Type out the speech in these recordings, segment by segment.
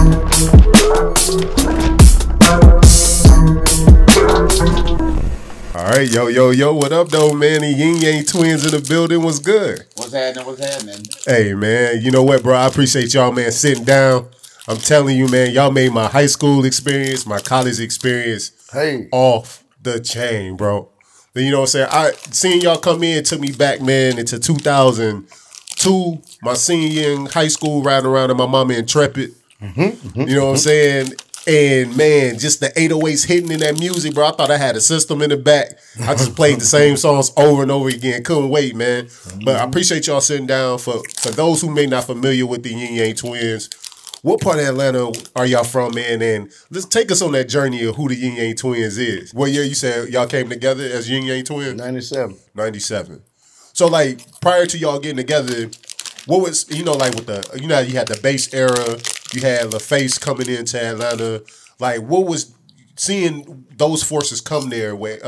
All right, yo, what up, though, man? The Ying Yang Twins in the building. What's good? What's happening? Hey, man, you know what, bro? I appreciate y'all, man, sitting down. I'm telling you, man, y'all made my high school experience, my college experience, off the chain, bro. You know what I'm saying? Seeing y'all come in took me back, man, into 2002, my senior year in high school, riding around in my mama Intrepid. You know what I'm saying? And, man, just the 808s hitting in that music, bro. I thought I had a system in the back. I just played the same songs over and over again. Couldn't wait, man. But I appreciate y'all sitting down. For those who may not familiar with the Ying Yang Twins, what part of Atlanta are y'all from, man? And let's take us on that journey of who the Ying Yang Twins is. What year you said y'all came together as Ying Yang Twins? 97. 97. So, like, prior to y'all getting together, what was, you know, like with the, you know, you had the bass era, you had LaFace coming into Atlanta. Like, what was seeing those forces come there with,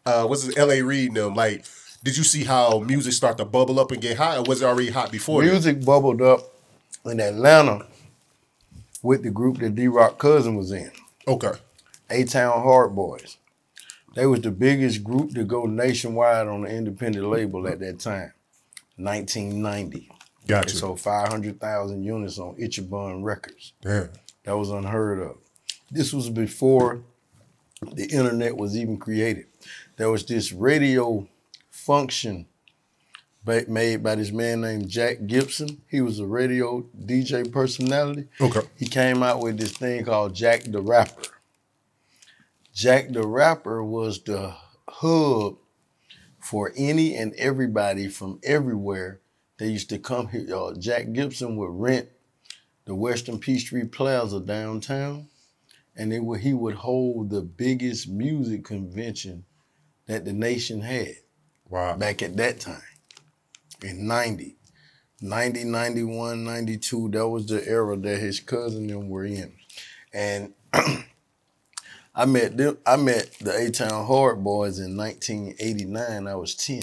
what's it, L.A. Reid and them? Like, did you see how music start to bubble up and get hot, or was it already hot before? Music bubbled up in Atlanta with the group that D-Rock cousin was in. Okay. A-Town Hard Boys. They was the biggest group to go nationwide on an independent label at that time, 1990. Gotcha. They sold 500,000 units on Ichiban Records. Yeah. That was unheard of. This was before the internet was even created. There was this radio function made by this man named Jack Gibson. He was a radio DJ personality. Okay. He came out with this thing called Jack the Rapper. Jack the Rapper was the hub for any and everybody from everywhere. They used to come here. Jack Gibson would rent the Western Peachtree Plaza downtown, and he would hold the biggest music convention that the nation had. Wow. Back at that time. In 90, 91, 92, that was the era that his cousin and them were in. And I met the A-Town Hard Boys in 1989. I was 10.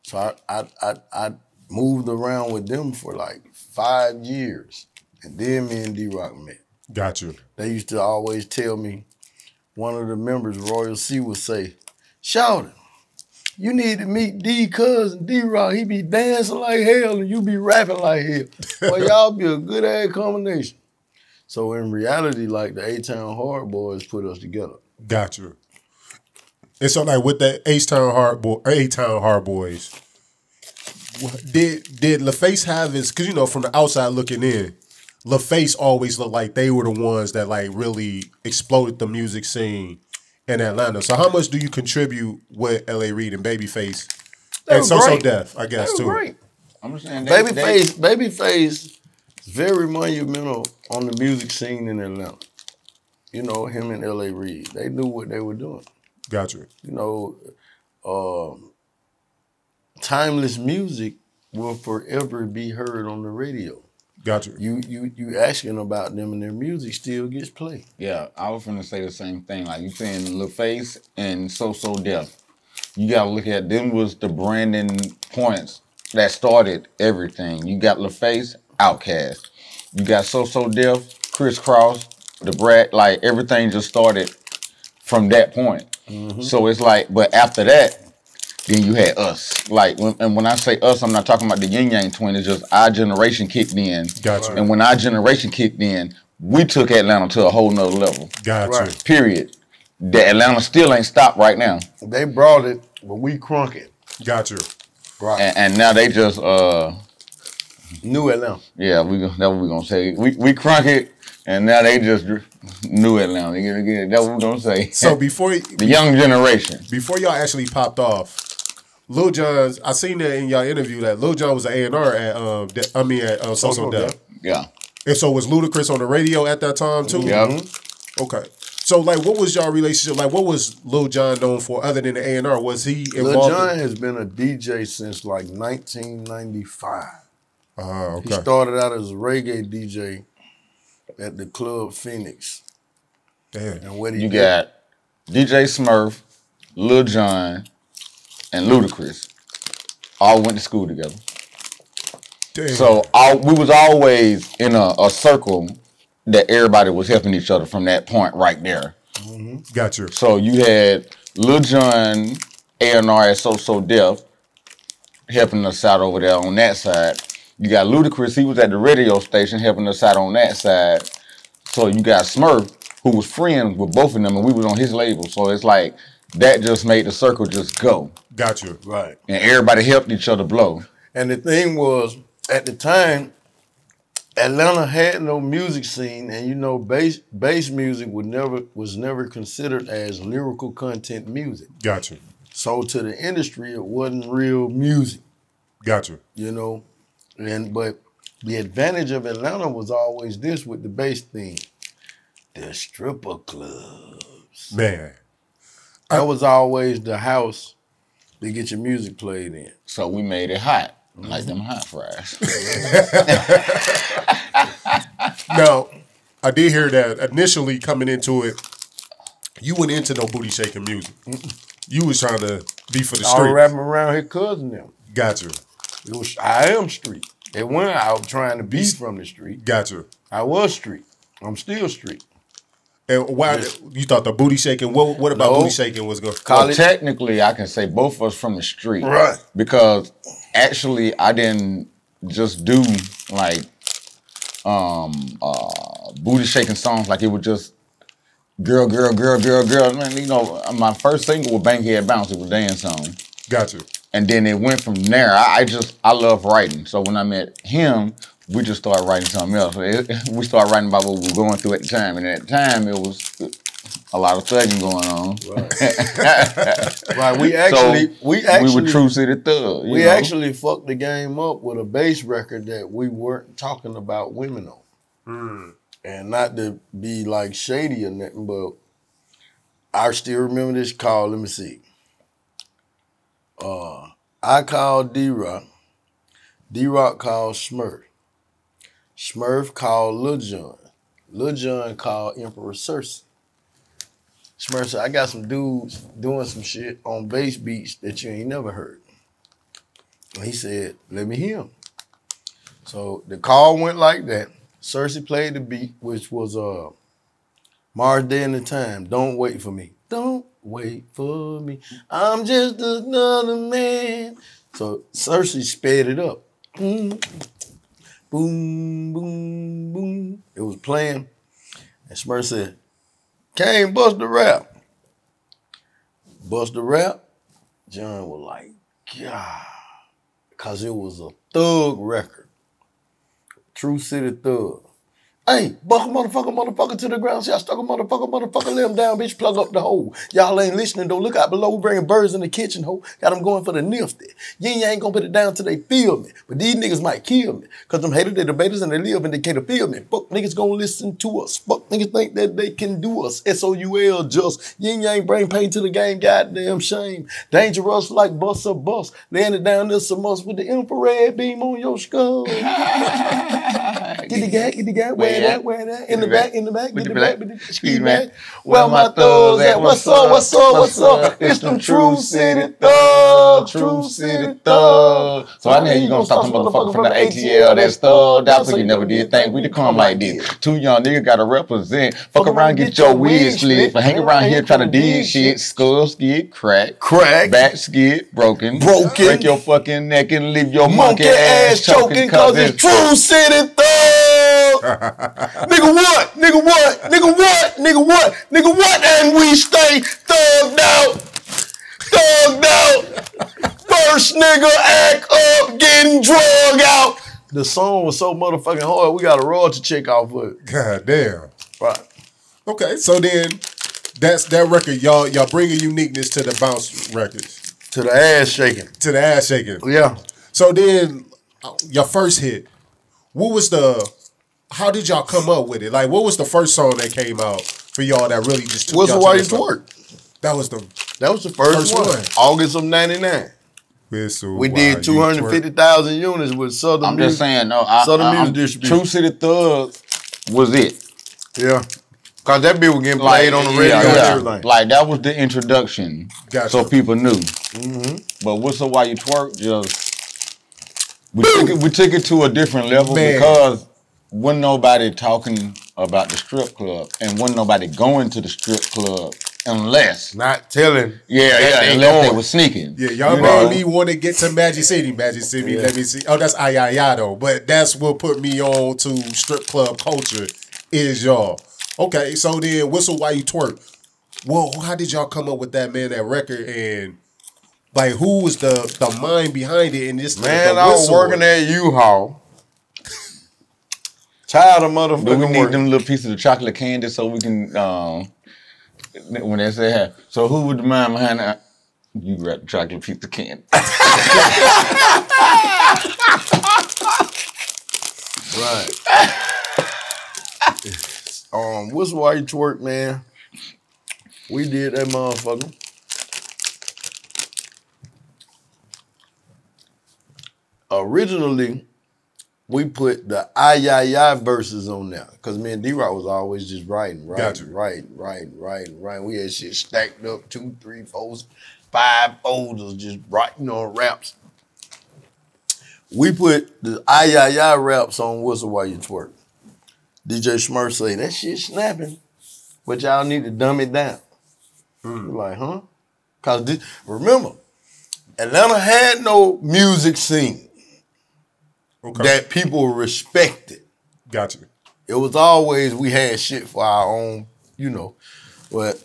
So I moved around with them for like 5 years. And then me and D-Rock met. Got you. They used to always tell me, one of the members, Royal C, would say, "Shout, you need to meet D cousin, D-Rock. He be dancing like hell and you be rapping like hell. Well, y'all be a good ass combination." So in reality, like the A-Town Hard Boys put us together. Got you. And so, like, with the A-Town Hard Boys, did LaFace have his, because, you know, from the outside looking in, LaFace always looked like they were the ones that, like, really exploded the music scene in Atlanta. So how much do you contribute with L.A. Reid and Babyface? And So Def, I guess, too. Great. I'm just saying Babyface is very monumental on the music scene in Atlanta. You know, him and L.A. Reid, they knew what they were doing. Gotcha. You know, timeless music will forever be heard on the radio. Gotcha. You asking about them and their music still gets played. Yeah, I was gonna say the same thing. Like you saying LaFace and So Def. You gotta look at them was the branding points that started everything. You got LaFace, Outkast. You got So Def, Criss Cross, the Brat, like everything just started from that point. So it's like, but after that, then you had us. Like, when I say us, I'm not talking about the Ying Yang Twins. It's just our generation kicked in. Gotcha. And when our generation kicked in, we took Atlanta to a whole nother level. Gotcha. Right. Period. The Atlanta still ain't stopped right now. They brought it, but we crunk it. Gotcha. Right. And now they just New Atlanta. yeah, that's what we gonna say. We crunk it, and now they just new Atlanta. That's what we're gonna say. So before the young generation, before y'all actually popped off, Lil Jon's, I seen that in y'all interview that Lil Jon was an A&R at So Def. yeah. And so was Ludacris on the radio at that time too? Yeah. Okay. So like, what was y'all relationship like? What was Lil Jon known for other than the A&R? Was he involved? Lil Jon has been a DJ since like 1995. Okay. He started out as a reggae DJ at the Club Phoenix. Damn. And what he You did, got DJ Smurf, Lil Jon, and Ludacris all went to school together. Damn. So we was always in a circle that everybody was helping each other from that point right there. Got you. So you had Lil Jon, A&R at So Def helping us out over there on that side. You got Ludacris, he was at the radio station helping us out on that side. So you got Smurf, who was friends with both of them, and we was on his label. So it's like, that just made the circle just go. Got you. Right. And everybody helped each other blow. And the thing was, at the time, Atlanta had no music scene, and you know, bass music was never considered as lyrical content music. Got you. So to the industry, it wasn't real music. Got you. You know, but the advantage of Atlanta was always this with the bass thing: the stripper clubs. Man, that was always the house to get your music played in. So we made it hot. Like them hot fries. Now, I did hear that initially coming into it, you went into no booty shaking music. You was trying to be for the street. I was rapping around his cousin them. Got you. I am street. It went out trying to be from the street. Got you. I was street. I'm still street. And why you thought the booty shaking? What about booty shaking was going? Well, technically, I can say both of us from the street, right? Because actually, I didn't just do like booty shaking songs like it was just girl. Man, you know, my first single with Bankhead Bounce, it was dance song. Got you. And then it went from there. I love writing. So when I met him, we just started writing something else. We started writing about what we were going through at the time. And at the time, it was a lot of thugging going on. Right. Right. We actually were True City Thug. We actually fucked the game up with a bass record that we weren't talking about women on. And not to be like shady or nothing, but I still remember this call. Let me see. I called D-Rock. D-Rock called Smurf. Smurf called Lil Jon. Lil Jon called Emperor Cersei. Smurf said, I got some dudes doing some shit on bass beats that you ain't never heard. And he said, let me hear them. So the call went like that. Cersei played the beat, which was Mars Day and the Time, Don't Wait For Me. Don't wait for me. I'm just another man. So Cersei sped it up. Boom, boom, boom, boom. It was playing. And Smurf said, Kane, bust the rap. Bust the rap. John was like, God. Because it was a thug record. True City Thug. Hey, buck a motherfucker to the ground. See, I stuck a motherfucker, lay him down, bitch, plug up the hole. Y'all ain't listening, though. Look out below. We bringing birds in the kitchen, ho. Got them going for the nifty. Ying Yang ain't gonna put it down till they feel me. But these niggas might kill me. Because them haters, they debaters, and they live and they can't feel me. Fuck niggas gonna listen to us. Fuck niggas think that they can do us. SOUL just. Ying Yang brain pain to the game, goddamn shame. Dangerous like bus a bus. Landed down there some us with the infrared beam on your skull. Get the gat, where that? In the back, get the back, ski back. Where my thugs at? What's up? It's them True City Thugs, True City Thugs. So I know you gonna stop some motherfucker from the ATL that's thugged out, so you never did think we could come like this. Two young niggas gotta represent. Fuck around, get your wig slit. But hang around here trying to dig shit. Skulls get cracked. Backs get broken. Break your fucking neck and leave your monkey ass choking. Cause it's True City Thugs. Nigga what? And we stay thugged out. First nigga act up, getting drug out. The song was so motherfucking hard, we got a royalty check off for it. God damn. Right. Okay, so then that's that record. Y'all bring a uniqueness to the bounce records. To the ass shaking. Yeah. So then your first hit, how did y'all come up with it? Like, what was the first song that came out for y'all that really just took y'all to the Twerk? That was the first one. August of '99. We did 250,000 units with Southern Music. I'm just saying, no. Southern Music Distribution. True City Thug was it. Yeah. Because that beat was getting played on the radio and everything. Like, that was the introduction. Gotcha. So people knew. But why you twerk, just... We took it to a different level because wasn't nobody talking about the strip club and wasn't nobody going to the strip club unless not telling. Unless they were sneaking. Yeah, y'all made me want to get to Magic City. Magic City, let me see. Oh, that's Ayaya though, but that's what put me on to strip club culture is y'all. Okay, so then Whistle While You Twerk. Well, how did y'all come up with that, man, that record, and like who was the mind behind it? And this man, I was working at U-Haul. Tired of motherfucking Do we need working. them little pieces of chocolate candy so we can when they say, hey, so who was the mind behind that? You grab the chocolate piece of candy. Right. Whistle While You Twerk, man. We did that motherfucker. Originally, we put the Ayaya verses on there because me and D-Rock was always just writing. We had shit stacked up 2, 3, 4, 5 folders just writing on raps. We put the Ayaya raps on Whistle While You Twerk. DJ Smurf say, that shit snapping, but y'all need to dumb it down. We're like, huh? Because remember, Atlanta had no music scene that people respected. Gotcha. It was always, we had shit for our own, but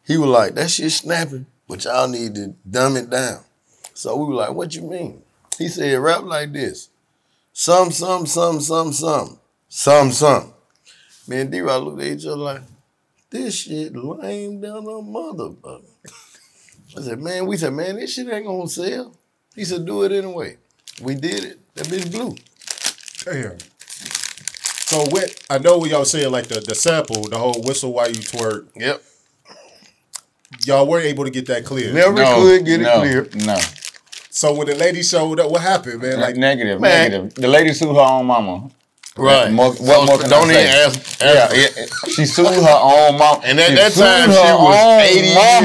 he was like, that shit snapping, but y'all need to dumb it down. So we were like, what you mean? He said, rap like this. Some. Me and D-Rock looked at each other like, this shit lame down a motherfucker. I said, man, this shit ain't gonna sell. He said, do it anyway. We did it. That bitch blew. Damn. So I know what y'all saying, like the sample, the whole Whistle While You Twerk. Yep. Y'all weren't able to get that clear. Never could get it clear. No. So when the lady showed up, what happened, man? Like negative. The lady sued her own mama. Right. What more can don't I even say? ask. She sued her own mama. And at that time, she was 80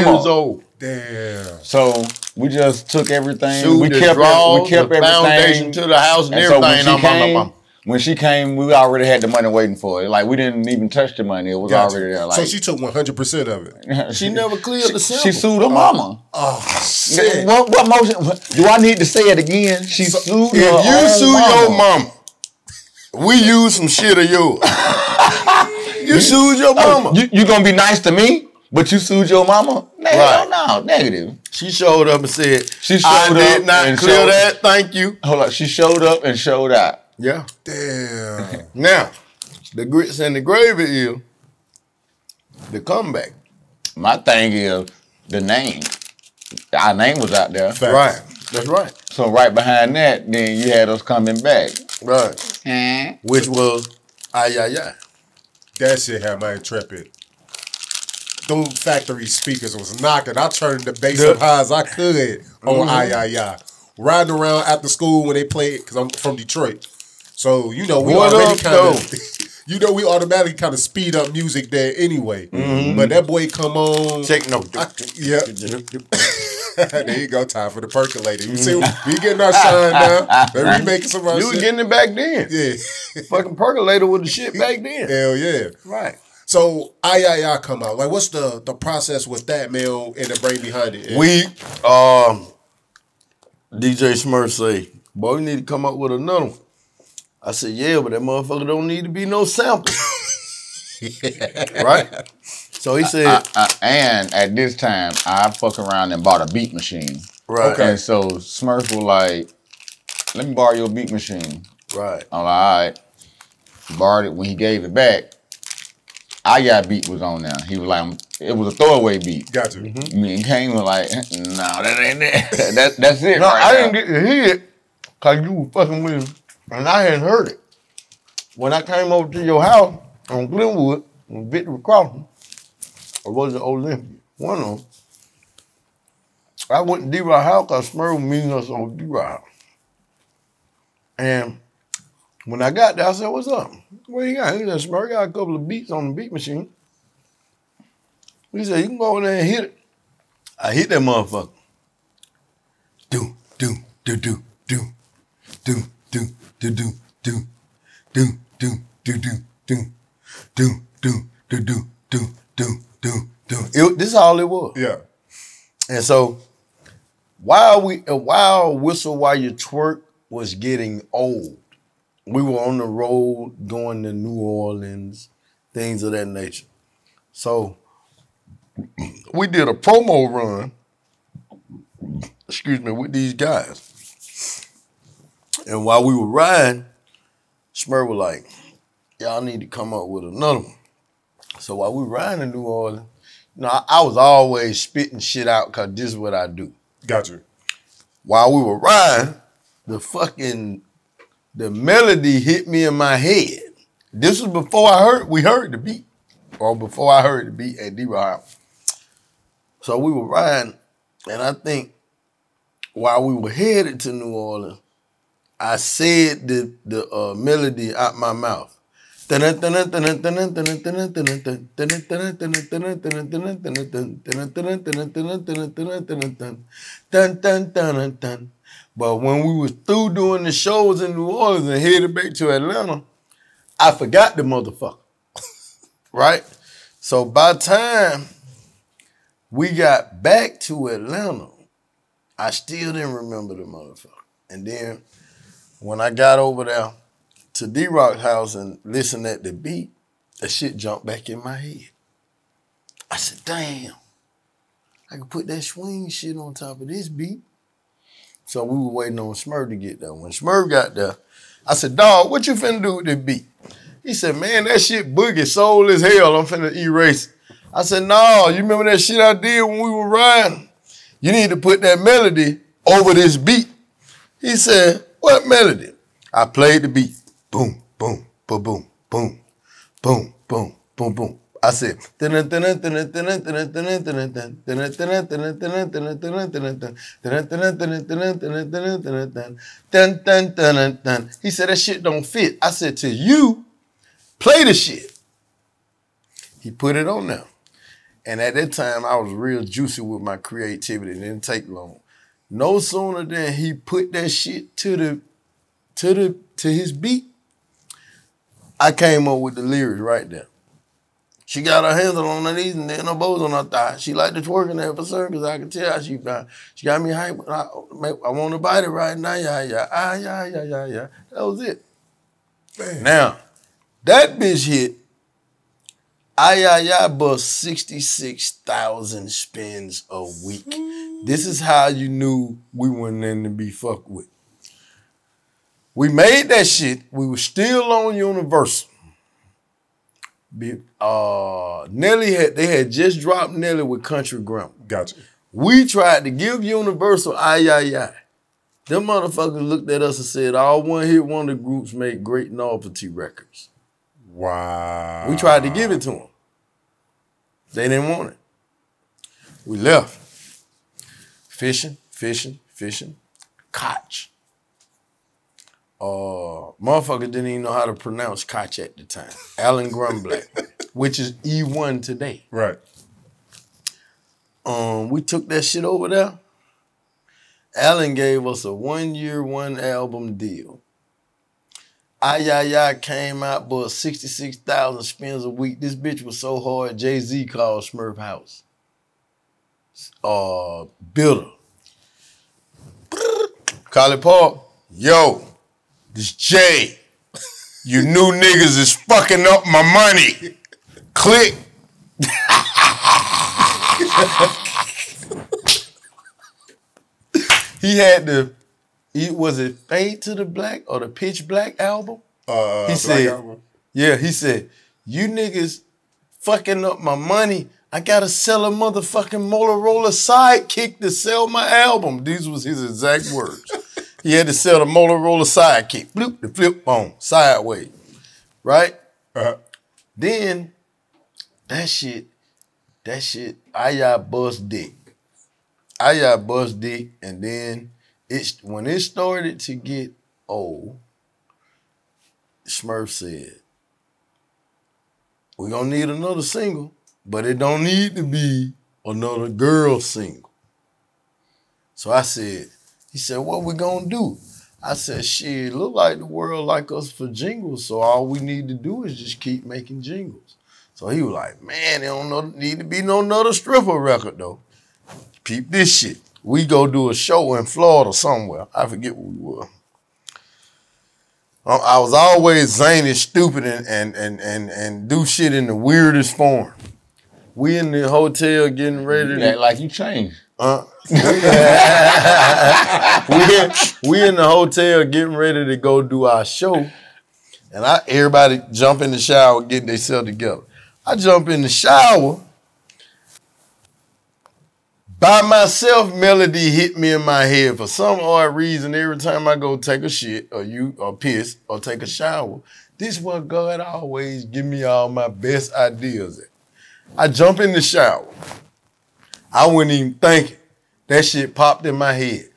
years old. Damn. So we just took everything. Sued We the kept draws, everything. the foundation to the house and everything. So when she came, we already had the money waiting for it. Like we didn't even touch the money. It was already there. Like, so she took 100% of it. She never cleared the sample. She sued her mama. Oh shit. What motion? Do I need to say it again? She sued her If you sue mama. your mama, we use some shit of yours. You sued your mama. You gonna be nice to me, but you sued your mama? Right. No, negative. She showed up and said, I did not clear that, thank you. Hold on, she showed up and showed out. Yeah. Damn. Now, the grits and the gravy is the comeback. My thing is the name. Our name was out there. Fact. Right. That's right. So right behind that, then you had us coming back. Right. Which was Ayaya. That shit had my intrepid. Them factory speakers was knocking. I turned the bass up high as I could on Ayaya. Riding around after school when they played, because I'm from Detroit. So, we automatically kind of speed up music there anyway. But that boy come on. Take no. Yeah. There you go, time for the percolator. You see, we getting our shine now. They remaking some of our You was shit. getting it back then. Yeah. Fucking percolator with the shit back then. Hell yeah. Right. So, Ayaya come out. Like, what's the process with that, man, and the brain behind it? We, DJ Smurf say, boy, we need to come up with another one. I said, yeah, but that motherfucker don't need to be no sample. Right? So he said... and at this time, I fuck around and bought a beat machine. Right. Okay. And so Smurf was like, let me borrow your beat machine. Right. I'm like, all right. Borrowed it. When he gave it back, Ayaya beat was on there. He was like, it was a throwaway beat. Gotcha. Me and Kane was like, no, that ain't it. That's it. No, right I now. didn't get to hear it because you were fucking with him, and I hadn't heard it. When I came over to your house on Glenwood, on Victory Crossing, or was it Olympia? One of them. I went to D-Rock house because Smurf was meeting us on D-Rock house. And when I got there, I said, what's up? What you got? He said, Smurf got a couple of beats on the beat machine. He said, you can go in there and hit it. I hit that motherfucker. Do. do, do, do, do, do, do, do, do, do, do, do, do, do, do, do, do, do. This is all it was. Yeah. And so while Whistle While You Twerk was getting old, we were on the road going to New Orleans, things of that nature. So we did a promo run, with these guys. And while we were riding, Smurf was like, y'all need to come up with another one. So while we were riding in New Orleans, I was always spitting shit out because this is what I do. Gotcha. While we were riding, the melody hit me in my head. This was before we heard the beat, or before I heard the beat at D-Rock. So we were riding, and I think while we were headed to New Orleans, I said the melody out my mouth. But when we was through doing the shows in New Orleans and headed back to Atlanta, I forgot the motherfucker. Right? So by the time we got back to Atlanta, I still didn't remember the motherfucker. And then when I got over there to D-Rock's house and listened at the beat, that shit jumped back in my head. I said, damn, I could put that swing shit on top of this beat. So we were waiting on Smurf to get there. When Smurf got there, I said, dawg, what you finna do with this beat? He said, man, that shit boogie soul as hell. I'm finna erase. I said, no, you remember that shit I did when we were riding? You need to put that melody over this beat. He said, what melody? I played the beat. Boom, boom, boom, boom, boom, boom, boom, boom, boom. I said, he said, that shit don't fit. I said, to you, play the shit. He put it on there. And at that time, I was real juicy with my creativity. It didn't take long. No sooner than he put that shit to his beat, I came up with the lyrics right there. She got her hands on her knees and then her bows on her thighs. She liked to twerk in there for certain because I could tell she got me hype. I want to bite it right now, yeah. That was it. Man. Now, that bitch hit, bust 66,000 spins a week. This is how you knew we weren't in to be fucked with. We made that shit. We were still on Universal. Nelly they had just dropped Nelly with Country Grammar. Gotcha. We tried to give Universal Them motherfuckers looked at us and said, all one-hit wonder groups make great novelty records. Wow. We tried to give it to them. They didn't want it. We left. Fishing. Koch. Motherfucker didn't even know how to pronounce Koch at the time. Alan Grumblack, which is E1 today. Right. We took that shit over there. Alan gave us a 1-year, 1-album deal. Came out, but 66,000 spins a week. This bitch was so hard, Jay-Z called Smurf House. Builder. Collie Park, yo, this Jay. You new niggas is fucking up my money. Click. Was it Fade to the Black or the Pitch Black album? He said, album. Yeah, he said, you niggas fucking up my money. I gotta sell a motherfucking Motorola Sidekick to sell my album. These was his exact words. He had to sell the Motorola Sidekick. Bloop, the flip phone, sideways. Right? Then, that shit, bust dick. Bust dick, and then when it started to get old, Smurf said, we're gonna need another single, but it don't need to be another girl single. So he said, what we gonna do? I said, shit, look like the world like us for jingles, so all we need to do is just keep making jingles. So he was like, man, there don't need to be no another stripper record, though. Peep this shit. We go do a show in Florida somewhere. I forget where we were. I was always zany, stupid, and do shit in the weirdest form. We in the hotel getting ready to... act like you changed. we in the hotel getting ready to go do our show, and everybody jump in the shower, getting themselves together. I jump in the shower. By myself, melody hit me in my head for some odd reason. Every time I go take a shit or piss or take a shower, this is what God always give me all my best ideas at. I jump in the shower. I wasn't even thinking. That shit popped in my head.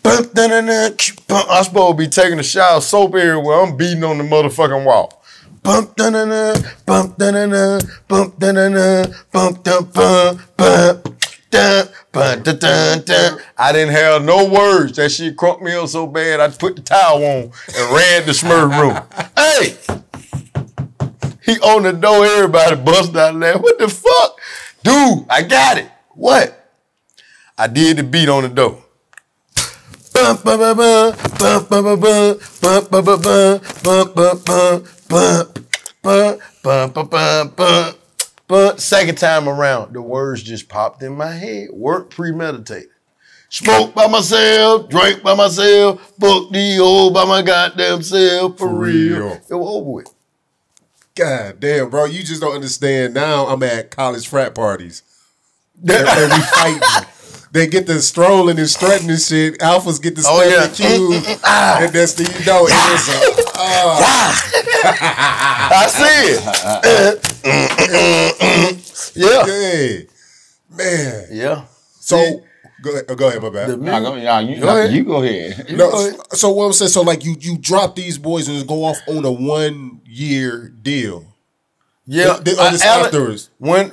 I'm supposed to be taking a shower, soap everywhere. I'm beating on the motherfucking wall. Bump da-na-na, bump da-na-na, bump da-na-na, bump da-bum, bump. Dun, dun, dun, dun, dun. I didn't have no words. That shit crunked me up so bad, I put the towel on and ran the Smurf room. Hey! He on the door, everybody bust out there. What the fuck? Dude, I got it. What? I did the beat on the door. Bump, bump, bump, bump, bump, bump, bump, bump, bump, bump, bump, bump, bump, bump, bump, bump. But second time around, the words just popped in my head. Work premeditated. Smoke by myself, drink by myself, book the old by my goddamn self, for real. It was over with. God damn, bro, you just don't understand. Now I'm at college frat parties. And we fighting. They get the strolling and strutting and shit. Alphas get the stuff and cues. And that's the, you know, I see it. Yeah. Man. Yeah. So, go ahead, my bad. You go ahead. So what I'm saying, so like you drop these boys and go off on a 1-year deal. Yeah. Afterwards. When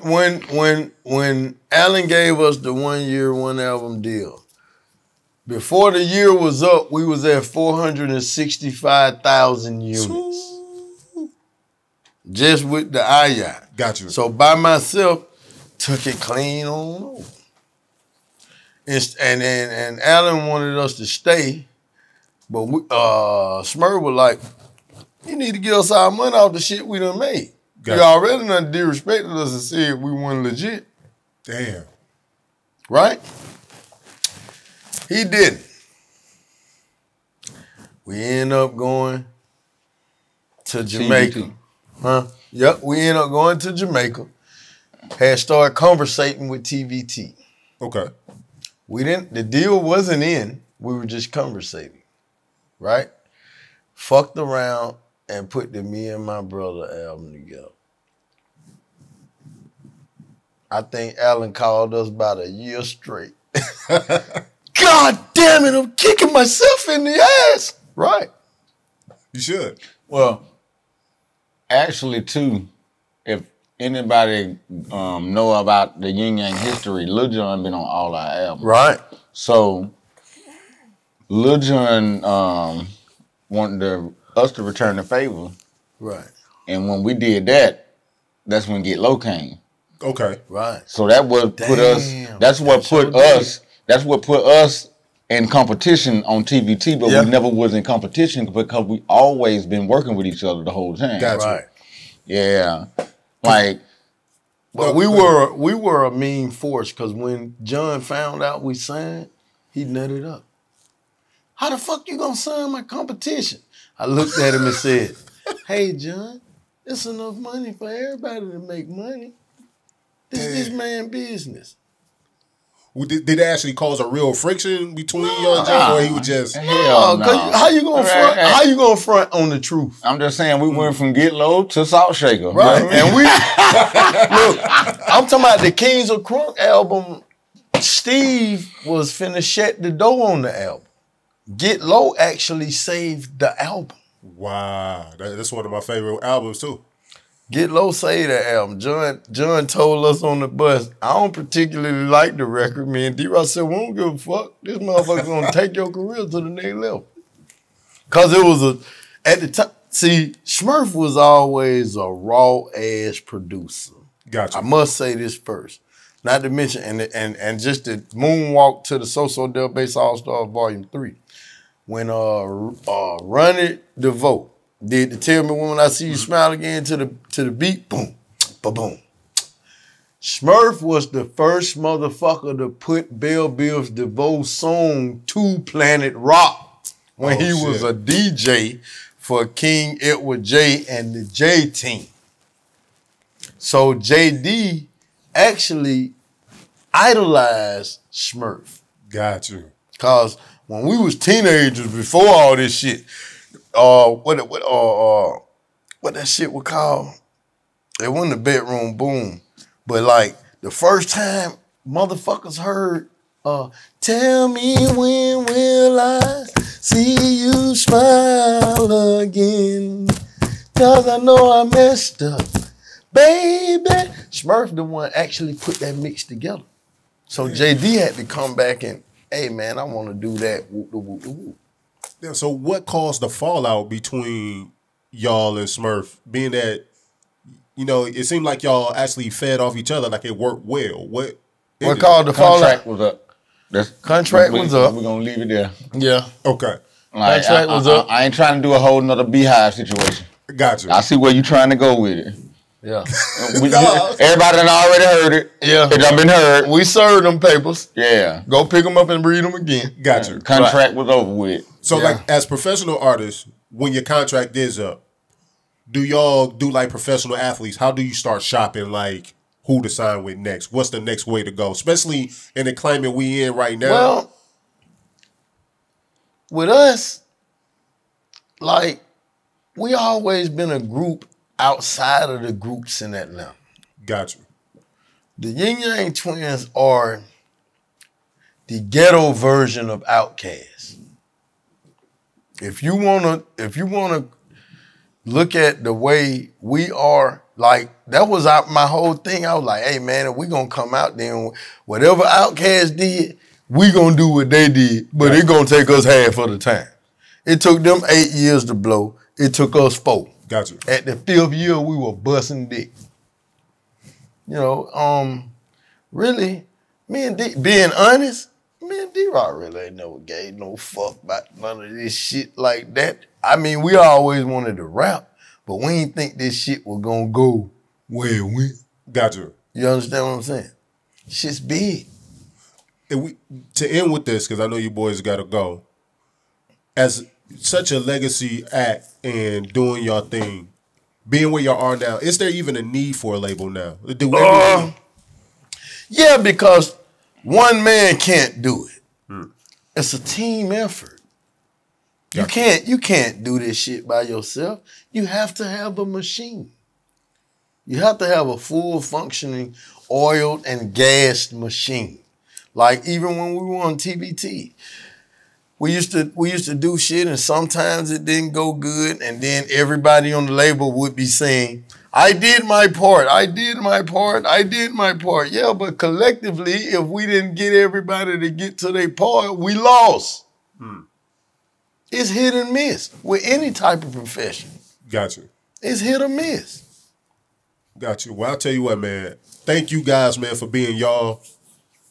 Allen gave us the 1 year, 1 album deal, before the year was up, we was at 465,000 units. Just with the IYA. Got you. So by myself, took it clean on over. And Allen wanted us to stay, but Smurf was like, you need to get us our money off the shit we done made. You already done disrespected us and said we weren't legit. Damn. Right? He didn't. We end up going to Jamaica. TVT. Huh? Yep, we end up going to Jamaica. Had started conversating with TVT. Okay. The deal wasn't in. We were just conversating. Right? Fucked around and put the Me and My Brother album together. I think Allen called us about a year straight. God damn it, I'm kicking myself in the ass. Right. You should. Well, actually, too, if anybody know about the Ying Yang history, Lil Jon been on all our albums. Right. So, Lil Jon wanted us to return the favor. Right. And when we did that, that's when Get Low came. Okay. Right. So that would put us. That's what put us. That's what put us in competition on TVT, but we never was in competition because we always been working with each other the whole time. Gotcha. Right. Yeah. Like, but we were a mean force because when John found out we signed, he nutted up. How the fuck you gonna sign my competition? I looked at him and said, hey, John, it's enough money for everybody to make money. This man business. Did it actually cause a real friction between you and John, or he was just hell no. How you gonna front? How you gonna front on the truth? I'm just saying we went from Get Low to Salt Shaker, right? And we look. I'm talking about the Kings of Crunk album. Steve was finna shut the door on the album. Get Low actually saved the album. Wow, that's one of my favorite albums too. Get Low saved that album. John told us on the bus, I don't particularly like the record. Me and D-Rock said, we don't give a fuck. This motherfucker's gonna take your career to the next level. Cause it was at the time. See, Smurf was always a raw ass producer. Gotcha. I must say this first. Not to mention, and just the moonwalk to the So Del Bass All Star Volume 3. When Run It DeVoe did the Tell Me When I See You Smile Again to the beat, boom, ba-boom. Smurf was the first motherfucker to put Bell Biv DeVoe's song to Planet Rock when he was a DJ for King Edward J and the J Team. So JD actually idolized Smurf. Got you. Cause when we was teenagers before all this shit, what that shit was called? It wasn't the Bedroom Boom, but like the first time motherfuckers heard, tell me when will I see you smile again? Cause I know I messed up, baby. Smurf the one actually put that mix together. So JD had to come back and, hey man, I want to do that. Whoop, whoop, whoop. Yeah, so what caused the fallout between y'all and Smurf? Being that, you know, it seemed like y'all actually fed off each other, like it worked well. What caused the fallout? Contract was up. Contract was up. We're gonna leave it there. Yeah. Okay. Like, Contract was up. I ain't trying to do a whole nother Beehive situation. Gotcha. I see where you trying to go with it. Yeah. Everybody done already heard it. Yeah. It done been heard. We served them papers. Yeah. Go pick them up and read them again. Gotcha. Contract was over with. So like as professional artists, when your contract is up, do y'all do like professional athletes? How do you start shopping like who to sign with next? What's the next way to go? Especially in the climate we in right now. Well, with us, like, we always been a group outside of the groups in Atlanta. Gotcha. The Ying Yang Twins are the ghetto version of Outkast. If you wanna look at the way we are, like, that was my whole thing. I was like, hey man, if we gonna come out there and whatever Outkast did, we gonna do what they did, but it gonna take us half of the time. It took them 8 years to blow. It took us 4. Gotcha. At the 5th year, we were busting dick. You know, really, me and D, being honest, me and D-Rock really ain't never gave no fuck about none of this shit like that. I mean, we always wanted to rap, but we didn't think this shit was gonna go where it went. Gotcha. You understand what I'm saying? Shit's big. And to end with this, because I know you boys got to go, as such a legacy act and doing your thing, being where y'all are now, is there even a need for a label now? Yeah, because one man can't do it. It's a team effort. You can't do this shit by yourself. You have to have a machine. You have to have a full functioning oiled and gassed machine. Like even when we were on TBT, we used to do shit and sometimes it didn't go good, and then everybody on the label would be saying, I did my part, I did my part, I did my part. Yeah, but collectively, if we didn't get everybody to get to their part, we lost. It's hit and miss with any type of profession. Gotcha. It's hit or miss. Got you. Well, I'll tell you what, man. Thank you guys, man, for being y'all.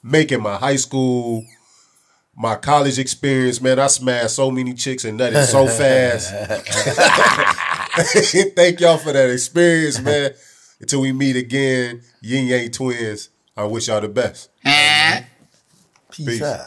Making my high school, my college experience, man. I smashed so many chicks and nutted so fast. Thank y'all for that experience, man. Until we meet again, Ying Yang Twins, I wish y'all the best. Peace out.